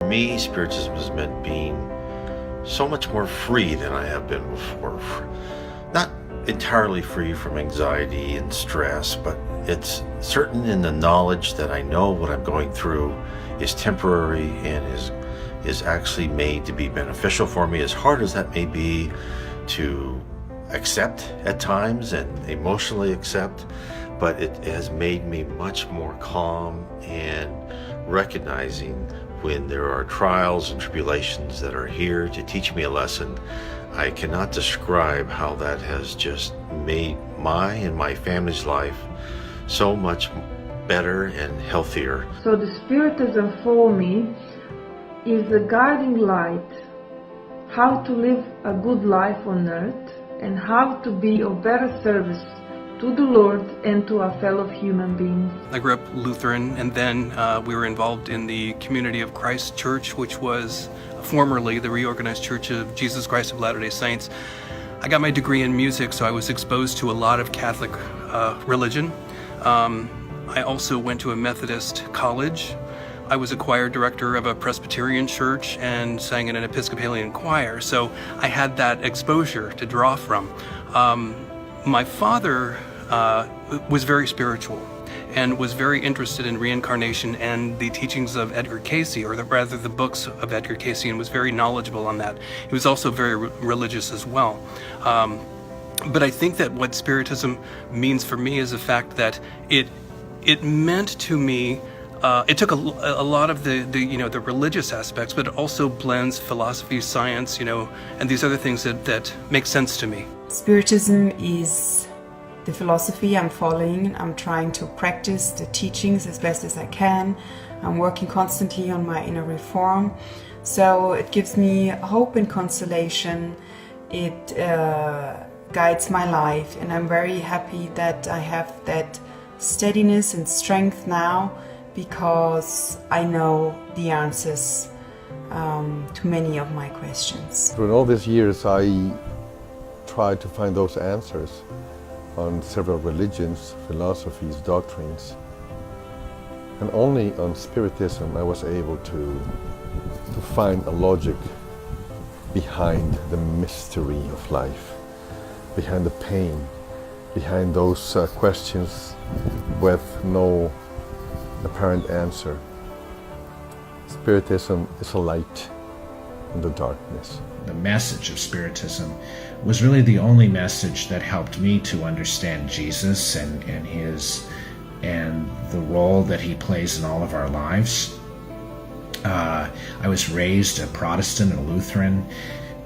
For me, Spiritism has meant being so much more free than I have been before. Not entirely free from anxiety and stress, but it's certain in the knowledge that I know what I'm going through is temporary and is actually made to be beneficial for me, as hard as that may be to accept at times and emotionally accept. But it has made me much more calm and recognizing when there are trials and tribulations that are here to teach me a lesson. I cannot describe how that has just made my and my family's life so much better and healthier. So the Spiritism for me is a guiding light, how to live a good life on earth and how to be of better service to the Lord and to our fellow human beings. I grew up Lutheran, and then we were involved in the Community of Christ Church, which was formerly the Reorganized Church of Jesus Christ of Latter-day Saints. I got my degree in music, so I was exposed to a lot of Catholic religion. I also went to a Methodist college. I was a choir director of a Presbyterian church and sang in an Episcopalian choir, so I had that exposure to draw from. My father was very spiritual and was very interested in reincarnation and the teachings of Edgar Cayce, or rather the books of Edgar Cayce, and was very knowledgeable on that. He was also very religious as well. But I think that what Spiritism means for me is the fact that it meant to me, it took a lot of the religious aspects, but it also blends philosophy, science, and these other things that make sense to me. Spiritism is the philosophy I'm following. I'm trying to practice the teachings as best as I can. I'm working constantly on my inner reform. So it gives me hope and consolation. It guides my life, and I'm very happy that I have that steadiness and strength now, because I know the answers to many of my questions. Through all these years, I tried to find those answers on several religions, philosophies, doctrines. And only on Spiritism I was able to find a logic behind the mystery of life, behind the pain, behind those questions with no apparent answer. Spiritism is a light in the darkness. The message of Spiritism was really the only message that helped me to understand Jesus and the role that he plays in all of our lives. I was raised a Protestant and a Lutheran,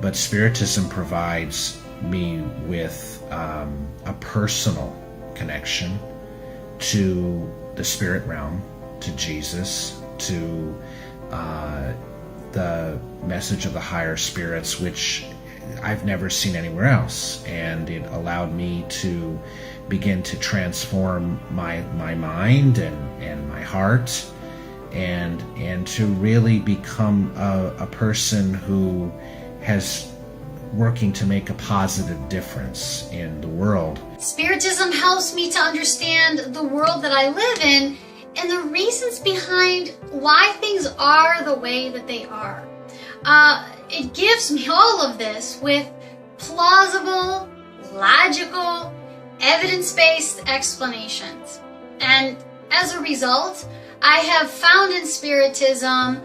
but Spiritism provides me with a personal connection to the spirit realm, to Jesus, to the message of the higher spirits, which I've never seen anywhere else. And it allowed me to begin to transform my mind and my heart, and to really become a person who has working to make a positive difference in the world. Spiritism helps me to understand the world that I live in and the reasons behind why things are the way that they are. It gives me all of this with plausible, logical, evidence-based explanations. And as a result, I have found in Spiritism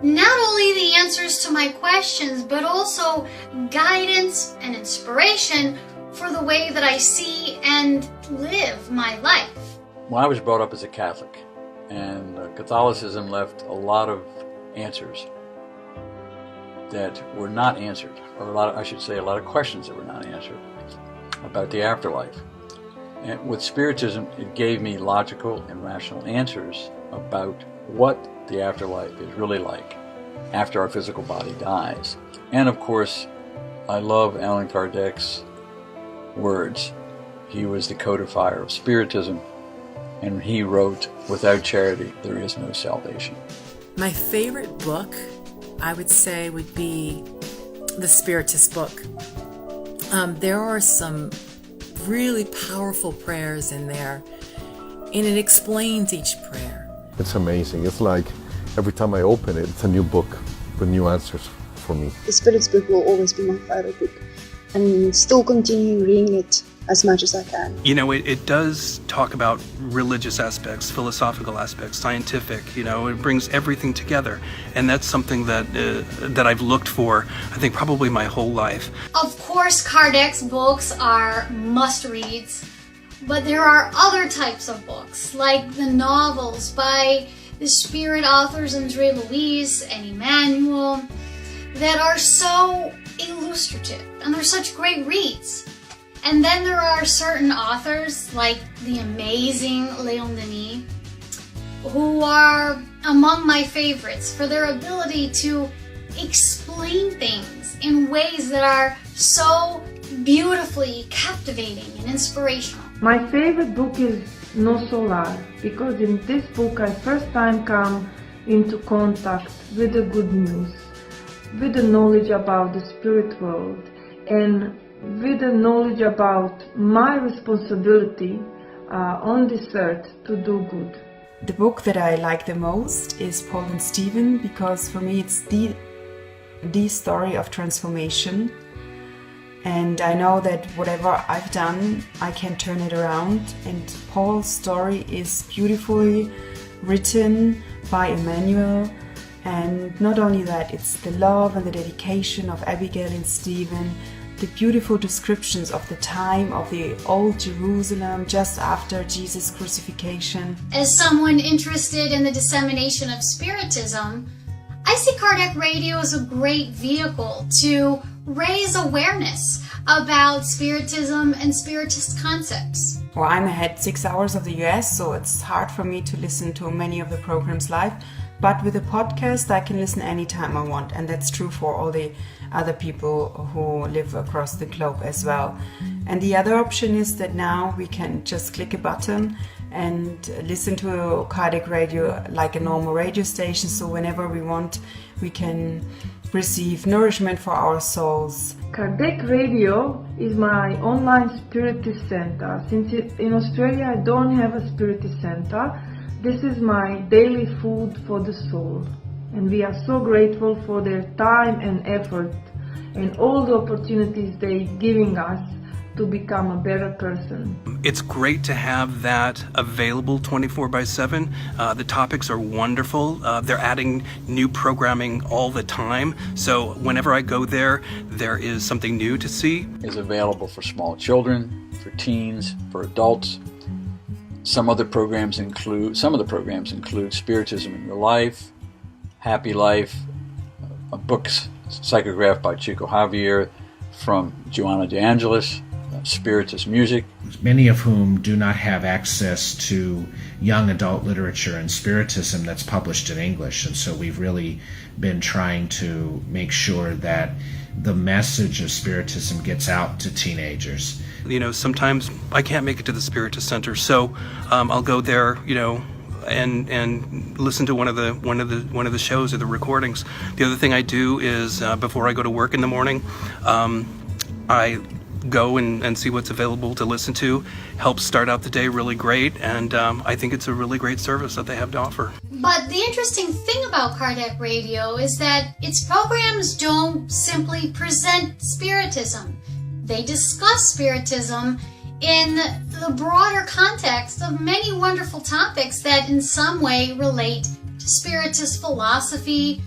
not only the answers to my questions, but also guidance and inspiration for the way that I see and live my life. Well, I was brought up as a Catholic, and Catholicism left a lot of answers that were not answered, or a lot of questions that were not answered about the afterlife. And with Spiritism, it gave me logical and rational answers about what the afterlife is really like after our physical body dies. And of course, I love Allan Kardec's words. He was the codifier of Spiritism, and he wrote, "Without charity, there is no salvation." My favorite book, I would say, would be the Spiritist book. There are some really powerful prayers in there, and it explains each prayer. It's amazing. It's like every time I open it, it's a new book with new answers for me. The Spiritist book will always be my favorite book, and still continue reading it as much as I can. You know, it does talk about religious aspects, philosophical aspects, scientific, you know, it brings everything together. And that's something that I've looked for, I think, probably my whole life. Of course, Kardec's books are must-reads, but there are other types of books, like the novels by the Spirit authors Andre Louise and Emmanuel, that are so illustrative, and they're such great reads. And then there are certain authors, like the amazing Léon Denis, who are among my favorites for their ability to explain things in ways that are so beautifully captivating and inspirational. My favorite book is No Solar, because in this book I first time come into contact with the good news, with the knowledge about the spirit world, and with the knowledge about my responsibility on this earth to do good. The book that I like the most is Paul and Stephen, because for me it's the story of transformation. And I know that whatever I've done, I can turn it around. And Paul's story is beautifully written by Emmanuel. And not only that, it's the love and the dedication of Abigail and Stephen, the beautiful descriptions of the time of the old Jerusalem just after Jesus' crucifixion. As someone interested in the dissemination of Spiritism, I see Kardec Radio as a great vehicle to raise awareness about Spiritism and Spiritist concepts. Well, I'm ahead 6 hours of the US, so it's hard for me to listen to many of the programs live. But with a podcast, I can listen anytime I want, and that's true for all the other people who live across the globe as well. And the other option is that now we can just click a button and listen to Kardec Radio like a normal radio station, so whenever we want, we can receive nourishment for our souls. Kardec Radio is my online Spiritist center. Since in Australia I don't have a Spiritist center, this is my daily food for the soul. And we are so grateful for their time and effort and all the opportunities they're giving us to become a better person. It's great to have that available 24/7. The topics are wonderful. They're adding new programming all the time. So whenever I go there, there is something new to see. Is available for small children, for teens, for adults. Some of the programs include Spiritism in Your Life, Happy Life, books psychographed by Chico Javier, from Joanna de Angelis, Spiritist music. Many of whom do not have access to young adult literature and Spiritism that's published in English. And so we've really been trying to make sure that the message of Spiritism gets out to teenagers. You know, sometimes I can't make it to the Spiritist Center, so I'll go there, you know, and listen to one of the shows or the recordings. The other thing I do is before I go to work in the morning, I go and see what's available to listen to. Helps start out the day really great, and I think it's a really great service that they have to offer. But the interesting thing about Kardec Radio is that its programs don't simply present Spiritism. They discuss Spiritism in the broader context of many wonderful topics that in some way relate to Spiritist philosophy,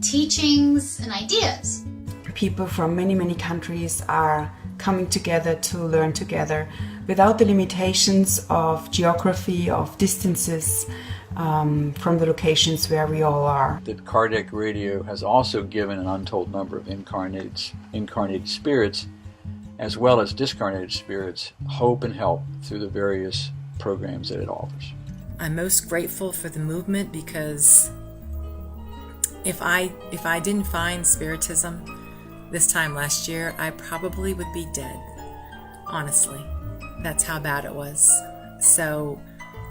teachings, and ideas. People from many countries are coming together to learn together without the limitations of geography, of distances from the locations where we all are. That Kardec Radio has also given an untold number of incarnated spirits, as well as discarnated spirits, hope and help through the various programs that it offers. I'm most grateful for the movement, because if I didn't find Spiritism this time last year, I probably would be dead. Honestly, that's how bad it was. So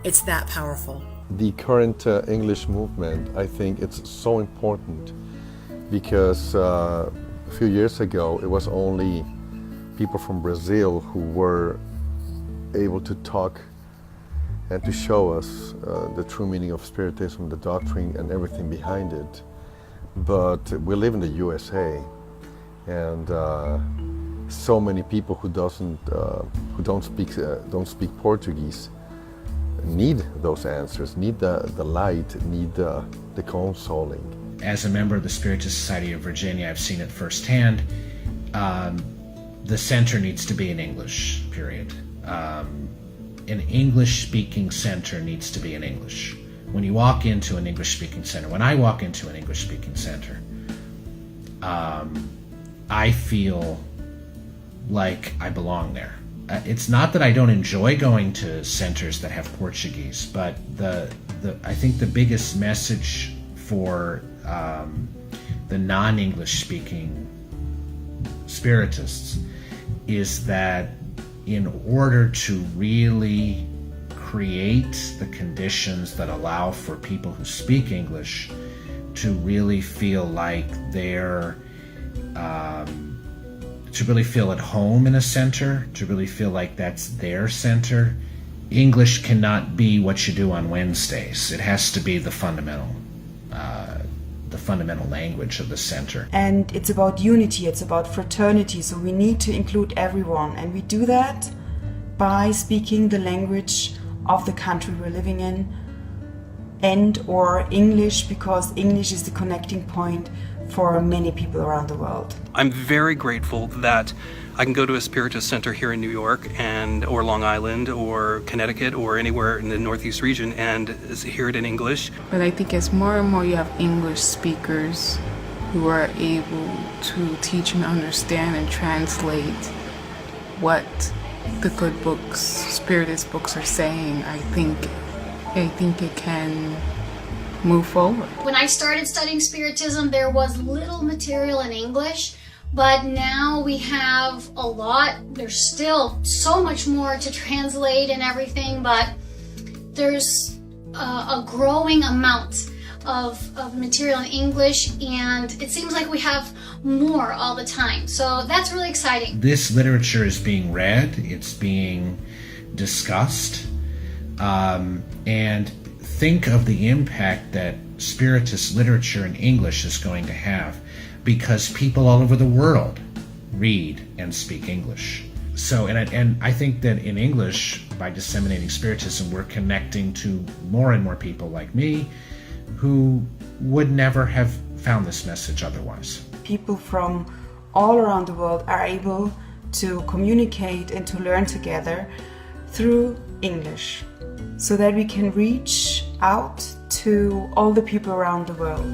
it's that powerful. The current English movement, I think it's so important, because a few years ago it was only people from Brazil who were able to talk and to show us the true meaning of Spiritism, the doctrine and everything behind it. But we live in the USA, and so many people who don't speak Portuguese need those answers, need the light, need the consoling. As a member of the Spiritist Society of Virginia, I've seen it firsthand. The center needs to be in English, period. An English-speaking center needs to be in English. When you walk into an English-speaking center, when I walk into an English-speaking center, I feel like I belong there. It's not that I don't enjoy going to centers that have Portuguese, but I think the biggest message for the non-English speaking Spiritists is that in order to really create the conditions that allow for people who speak English to really feel like they're to really feel at home in a center, to really feel like that's their center, English cannot be what you do on Wednesdays. It has to be the fundamental language of the center. And it's about unity, it's about fraternity, so we need to include everyone, and we do that by speaking the language of the country we're living in, and or English, because English is the connecting point for many people around the world. I'm very grateful that I can go to a Spiritist center here in New York or Long Island or Connecticut or anywhere in the Northeast region and hear it in English. But I think as more and more you have English speakers who are able to teach and understand and translate what the good books, Spiritist books are saying, I think it can move forward. When I started studying Spiritism, there was little material in English, but now we have a lot. There's still so much more to translate and everything, but there's a growing amount of material in English, and it seems like we have more all the time. So that's really exciting. This literature is being read, it's being discussed, and think of the impact that Spiritist literature in English is going to have, because people all over the world read and speak English. So, and I think that in English, by disseminating Spiritism, we're connecting to more and more people like me who would never have found this message otherwise. People from all around the world are able to communicate and to learn together through English, so that we can reach out to all the people around the world.